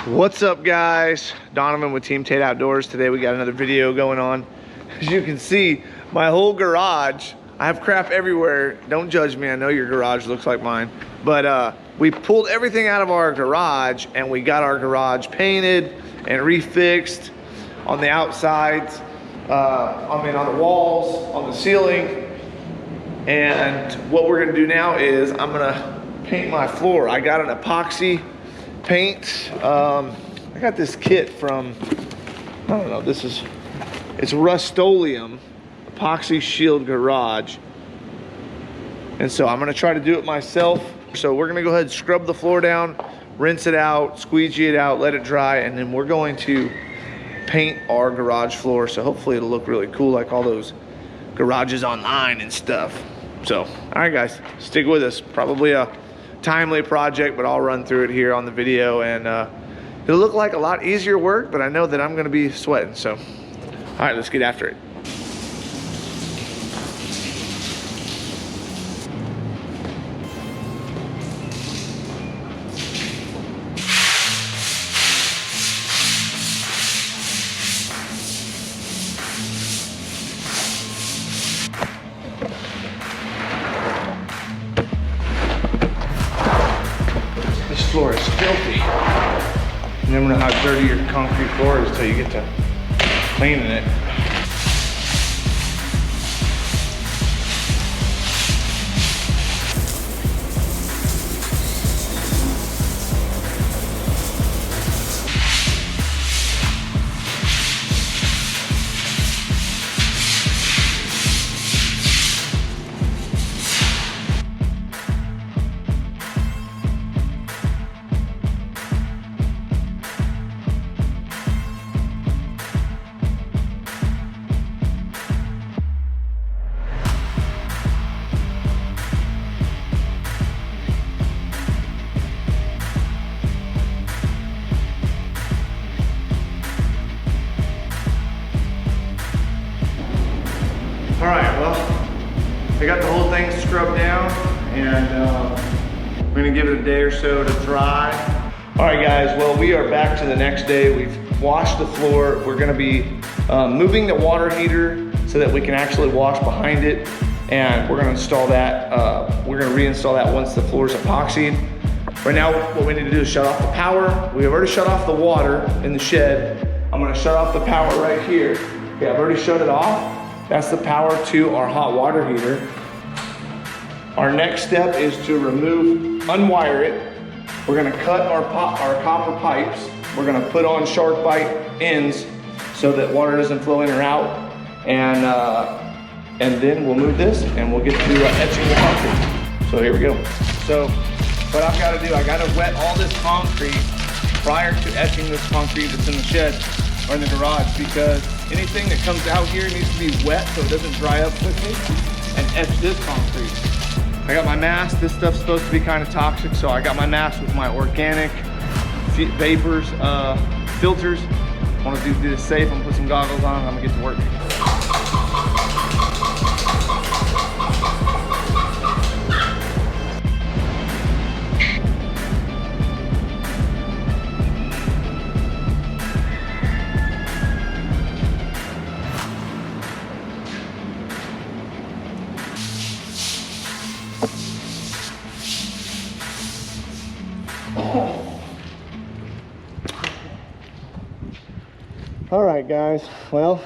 What's up, guys? Donovan with Team Tate Outdoors. Today we got another video going on. As you can see, my whole garage, I have crap everywhere. Don't judge me, I know your garage looks like mine. But we pulled everything out of our garage and we got our garage painted and refixed on the outsides, on the walls, on the ceiling. And what we're gonna do now is I'm gonna paint my floor. I got an epoxy paint. I got this kit from, I don't know, it's Rust-Oleum Epoxy Shield Garage. And so I'm gonna try to do it myself. So we're gonna go ahead and scrub the floor down, rinse it out, squeegee it out, let it dry, and then we're going to paint our garage floor. So hopefully it'll look really cool like all those garages online and stuff. So, all right guys, stick with us. Probably a timely project, but I'll run through it here on the video, and it'll look like a lot easier work, but I know that I'm gonna be sweating. So, all right, let's get after it. This floor is filthy. You never know how dirty your concrete floor is until you get to cleaning it. All right, well, I got the whole thing scrubbed down, and we're gonna give it a day or so to dry. All right, guys, well, we are back to the next day. We've washed the floor. We're gonna be moving the water heater so that we can actually wash behind it, and we're gonna install that. We're gonna reinstall that once the floor is epoxied. Right now, what we need to do is shut off the power. We have already shut off the water in the shed. I'm gonna shut off the power right here. Okay, I've already shut it off. That's the power to our hot water heater. Our next step is to unwire it. We're gonna cut our copper pipes. We're gonna put on shark bite ends so that water doesn't flow in or out. And then we'll move this and we'll get to etching the concrete. So here we go. So what I've gotta do, I gotta wet all this concrete prior to etching this concrete that's in the shed or in the garage, because anything that comes out here needs to be wet so it doesn't dry up quickly, and etch this concrete. I got my mask. This stuff's supposed to be kind of toxic, so I got my mask with my organic vapors, filters. I want to do this safe. I'm gonna put some goggles on and I'm gonna get to work. All right, guys, well,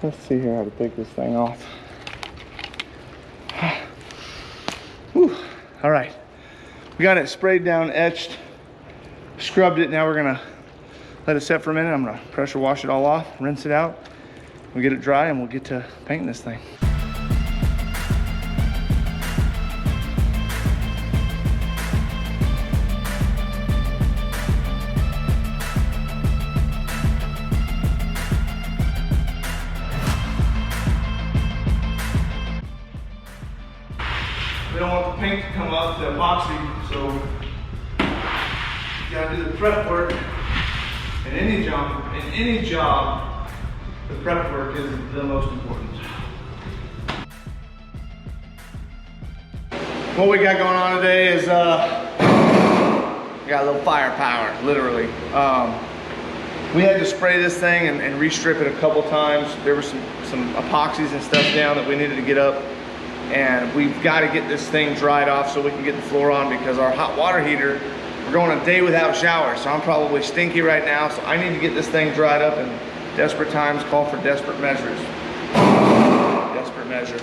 let's see here how to take this thing off. Whew. All right, we got it sprayed down, etched, scrubbed it. Now we're gonna let it set for a minute. I'm gonna pressure wash it all off, rinse it out, we'll get it dry, and we'll get to painting this thing. We don't want the paint to come up, the epoxy, so you gotta do the prep work. In any job, the prep work is the most important. What we got going on today is I got a little firepower, literally. We had to spray this thing and re-strip it a couple times. There were some epoxies and stuff down that we needed to get up. And we've got to get this thing dried off so we can get the floor on, because our hot water heater, we're going a day without showers. So I'm probably stinky right now. So I need to get this thing dried up, and desperate times call for desperate measures. Desperate measure.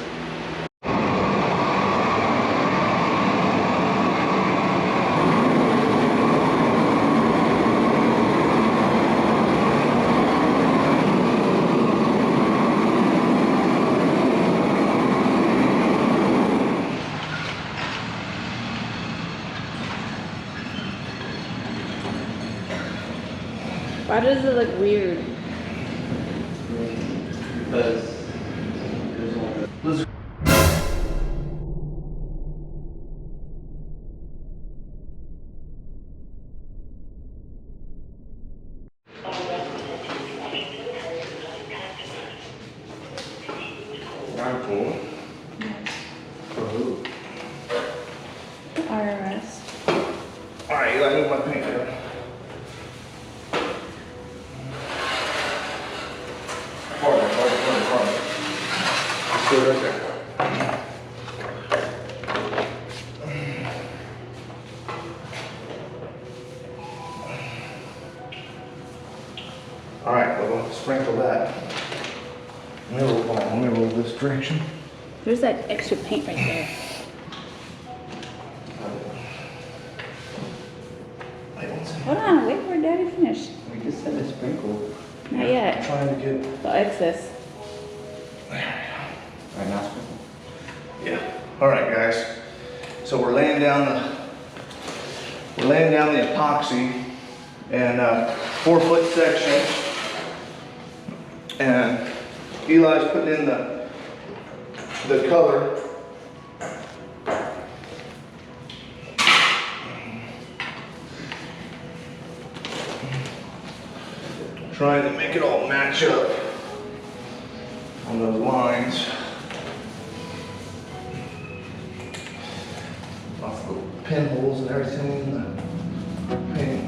Why does it look weird? Because there's IRS. all right, Eli, move my paint down. Right there. All right, we'll sprinkle that. Let me roll this direction. There's that extra paint right there. Hold on, wait for Daddy to finish. We just said a sprinkle. Not yet. I'm trying to get The excess. Right now, sprinkle. Yeah. All right, guys. So we're laying down the epoxy in 4-foot sections, and Eli's putting in the color. Trying to make it all match up on those lines. Lots of little pinholes and everything in the paint.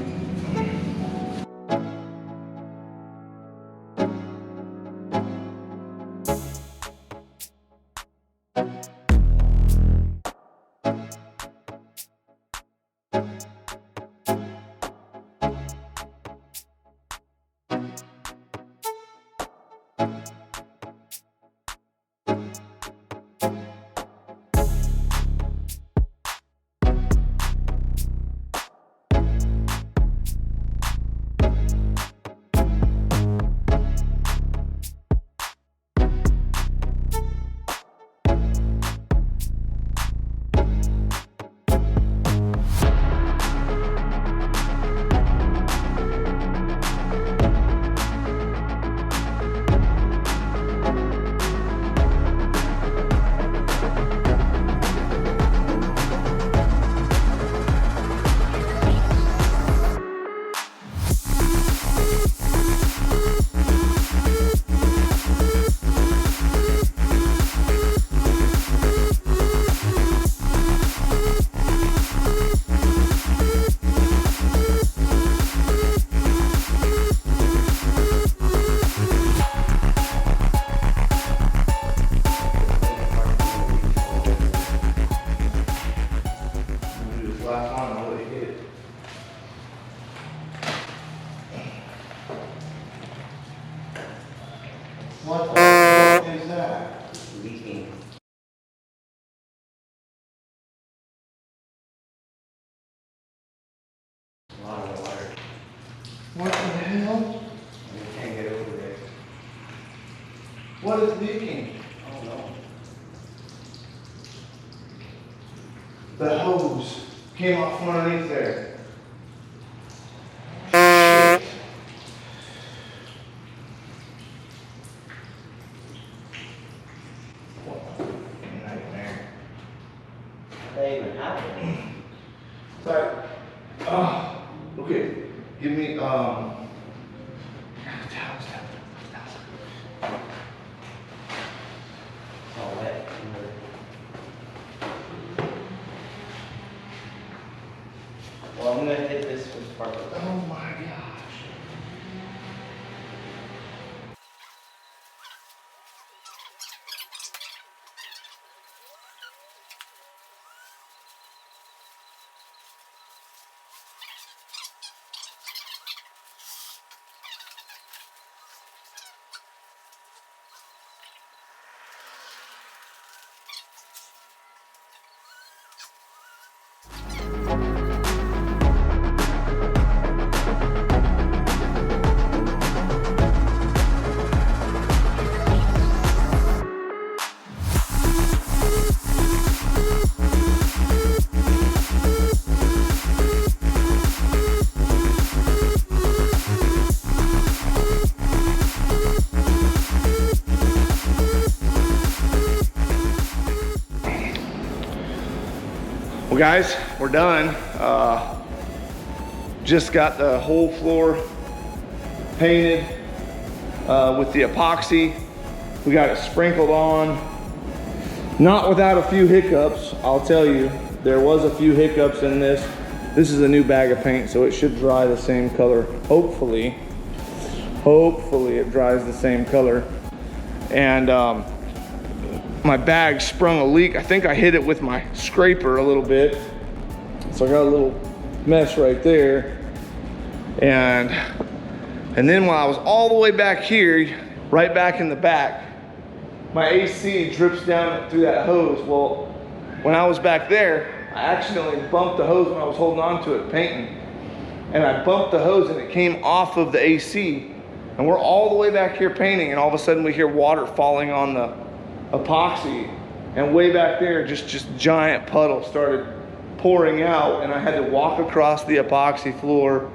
What the fuck is that? Leaking. A lot of water. What the hell? We can't get over it. What is leaking? Oh no. The hose came off from underneath there. They even happened. Sorry. Okay. Give me towels. All wet. Well, I'm gonna hit this with sparkle. Oh my gosh. Well guys, we're done. Just got the whole floor painted with the epoxy. We got it sprinkled on. Not without a few hiccups, I'll tell you. There was a few hiccups in this. This is a new bag of paint, so it should dry the same color. Hopefully it dries the same color. And my bag sprung a leak. I think I hit it with my scraper a little bit. So I got a little mess right there. And then when I was all the way back here, right back in the back, my AC drips down through that hose. Well, when I was back there, I accidentally bumped the hose when I was holding on to it painting. And I bumped the hose and it came off of the AC. And we're all the way back here painting, and all of a sudden we hear water falling on the epoxy, and way back there just giant puddles started pouring out, and I had to walk across the epoxy floor,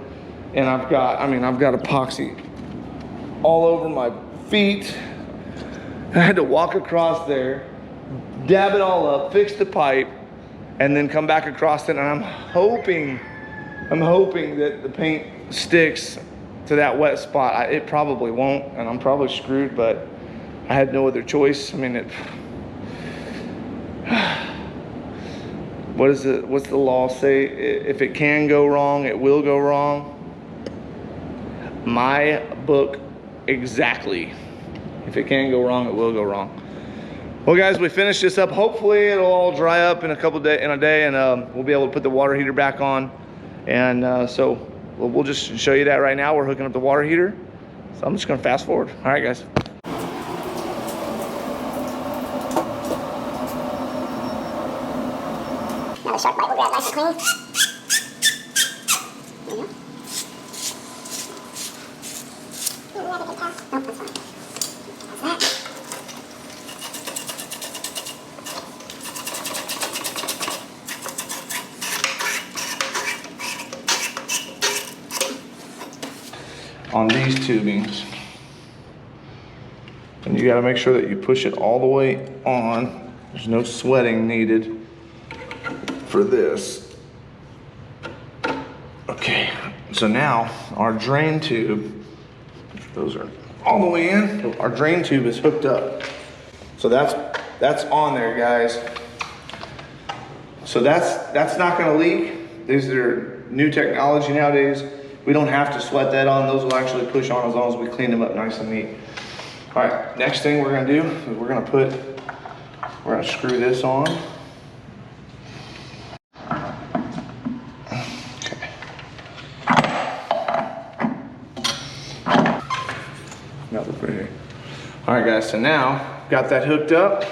and I've got epoxy all over my feet. I had to walk across there, dab it all up, fix the pipe, and then come back across it, and I'm hoping that the paint sticks to that wet spot. It probably won't, and I'm probably screwed, but I had no other choice. I mean, what's the law say? If it can go wrong, it will go wrong. My book, exactly. If it can go wrong, it will go wrong. Well, guys, we finished this up. Hopefully, it'll all dry up in a day, and we'll be able to put the water heater back on. And so we'll just show you that right now. We're hooking up the water heater. So I'm just gonna fast forward. All right, guys. Another sharp bite will grab nice and clean. There you go. Oh, we had a good pass. Nope, that's fine. That's that. On these tubings, and you got to make sure that you push it all the way on. There's no sweating needed for this. Okay, so now our drain tube, those are all the way in. Our drain tube is hooked up, so that's on there, guys. So that's not going to leak. These are new technology nowadays. We don't have to sweat that on. Those will actually push on as long as we clean them up nice and neat. All right, next thing we're gonna do is we're gonna screw this on. Okay. All right, guys, so now got that hooked up.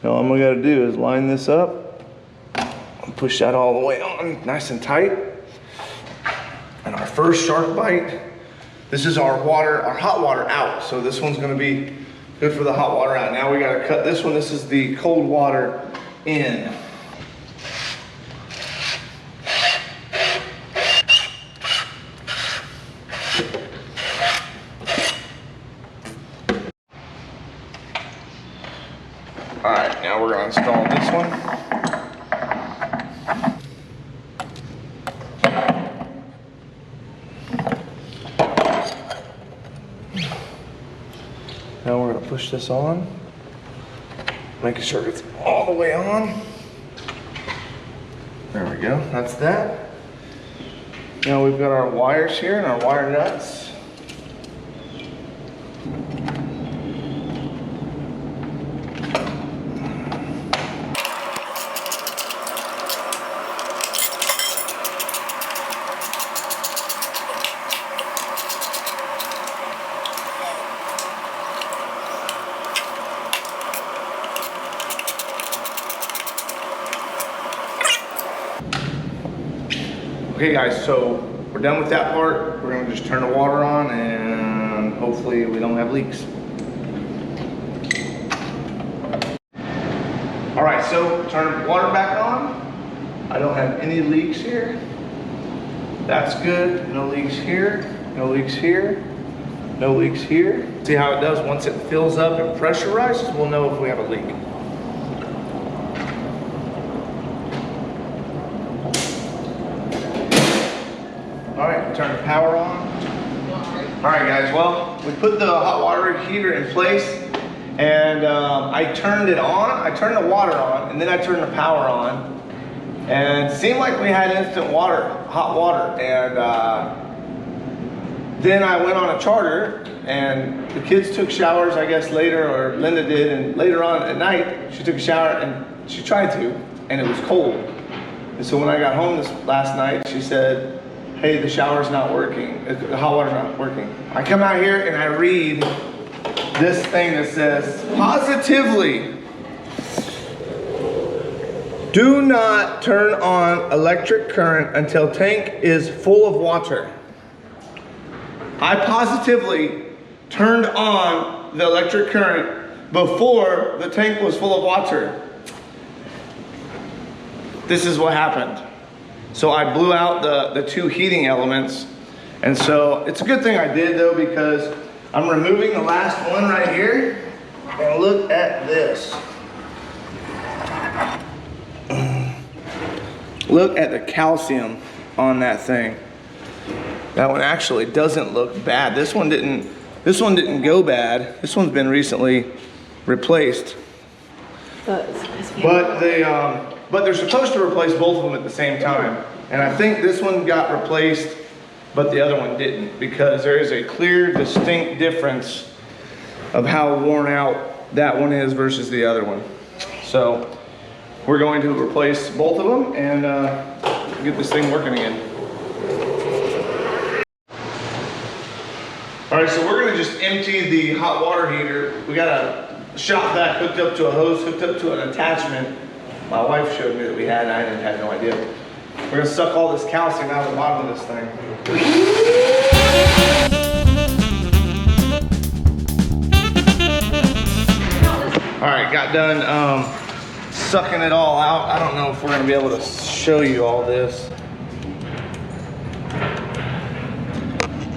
Now all we gotta do is line this up and push that all the way on nice and tight. And our first sharp bite, this is our hot water out. So this one's gonna be good for the hot water out. Now we gotta cut this one. This is the cold water in. All right, now we're gonna install this one. Now we're gonna push this on, making sure it's all the way on. There we go, that's that. Now we've got our wires here and our wire nuts. Okay guys, so we're done with that part. We're gonna just turn the water on and hopefully we don't have leaks. All right, so turn the water back on. I don't have any leaks here. That's good. No leaks here, no leaks here, no leaks here. See how it does once it fills up and pressurizes, we'll know if we have a leak. All right, turn the power on. All right guys, well, we put the hot water heater in place and I turned it on. I turned the water on and then I turned the power on. And it seemed like we had instant water, hot water. And then I went on a charter and the kids took showers, I guess later, or Linda did. And later on at night, she took a shower and she tried to, and it was cold. And so when I got home this last night, she said, hey, the shower's not working, the hot water's not working. I come out here and I read this thing that says, positively, do not turn on electric current until tank is full of water. I positively turned on the electric current before the tank was full of water. This is what happened. So I blew out the two heating elements. And so it's a good thing I did though, because I'm removing the last one right here. And look at this. Look at the calcium on that thing. That one actually doesn't look bad. This one didn't go bad. This one's been recently replaced. But they're supposed to replace both of them at the same time. And I think this one got replaced, but the other one didn't, because there is a clear, distinct difference of how worn out that one is versus the other one. So we're going to replace both of them and get this thing working again. All right, so we're gonna just empty the hot water heater. We got a shop vac hooked up to a hose, hooked up to an attachment. My wife showed me that we had, and I had no idea. We're gonna suck all this calcium out of the bottom of this thing. All right, got done sucking it all out. I don't know if we're gonna be able to show you all this.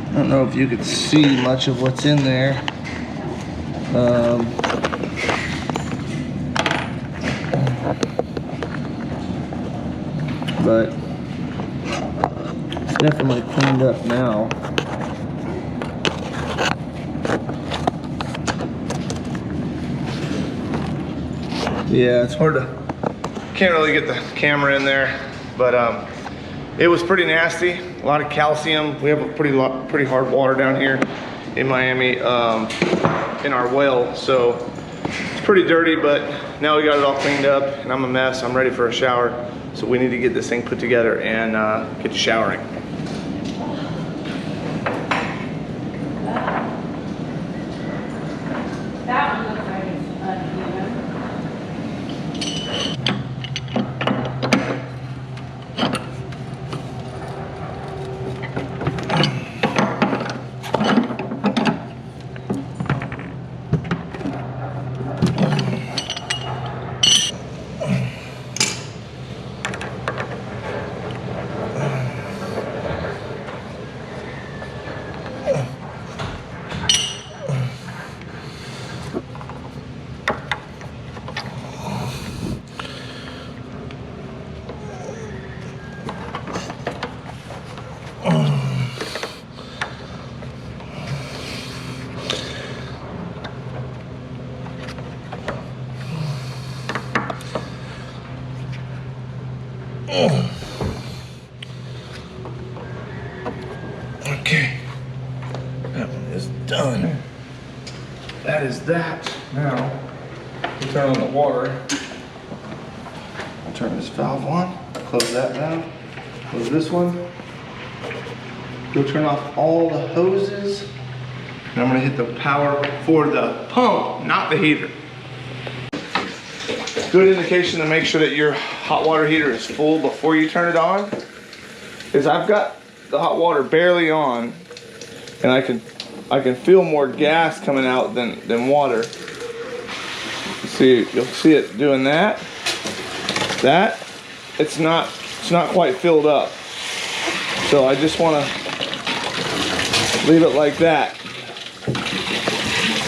I don't know if you could see much of what's in there. But it's definitely cleaned up now. Yeah, it's hard to, can't really get the camera in there, but it was pretty nasty. A lot of calcium. We have a pretty hard water down here in Miami in our well, so it's pretty dirty, but now we got it all cleaned up and I'm a mess. I'm ready for a shower. So we need to get this thing put together and get to showering. That one looks like it's uneven. done. That is that. Now, we'll turn on the water. I'll turn this valve on, close that valve, close this one. We'll turn off all the hoses. And I'm gonna hit the power for the pump, not the heater. Good indication to make sure that your hot water heater is full before you turn it on is I've got the hot water barely on, and I can feel more gas coming out than water. See, you'll see it doing that. It's not quite filled up. So I just want to leave it like that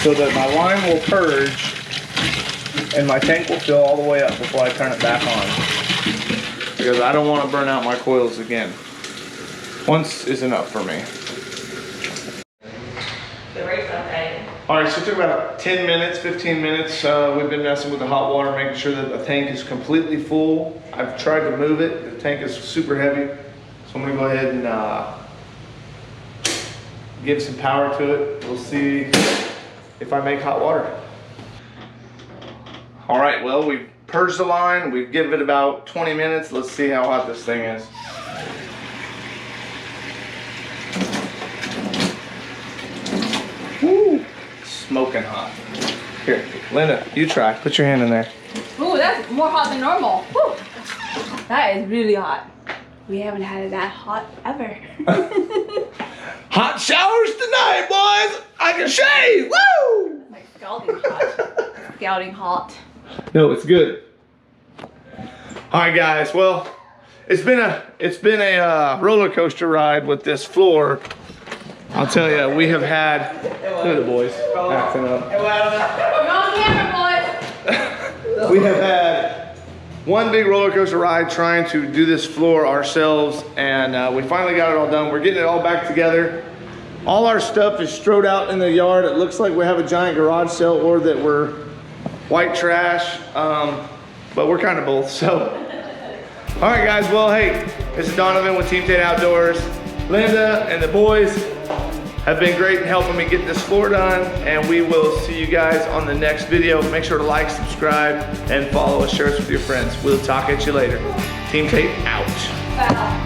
so that my line will purge and my tank will fill all the way up before I turn it back on, because I don't want to burn out my coils again. Once is enough for me. All right, so it took about 10 minutes, 15 minutes. We've been messing with the hot water, making sure that the tank is completely full. I've tried to move it. The tank is super heavy. So I'm gonna go ahead and give some power to it. We'll see if I make hot water. All right, well, we've purged the line. We've given it about 20 minutes. Let's see how hot this thing is. Woo, smoking hot. Here, Linda, you try. Put your hand in there. Ooh, that's more hot than normal. Woo. That is really hot. We haven't had it that hot ever. Hot showers tonight, boys. I can shave. Woo! Like scalding hot. Scalding hot. No, it's good. All right, guys. Well, it's been a roller coaster ride with this floor. I'll tell you, we have had. Look at the boys acting up. You're on camera, boys. We have had one big roller coaster ride trying to do this floor ourselves, and we finally got it all done. We're getting it all back together. All our stuff is strode out in the yard. It looks like we have a giant garage sale or that we're white trash, but we're kind of both, so. All right, guys, well, hey, this is Donovan with Team Tate Outdoors. Linda and the boys have been great in helping me get this floor done, and we will see you guys on the next video. Make sure to like, subscribe, and follow us, share us with your friends. We'll talk at you later. Team Tate out. Wow.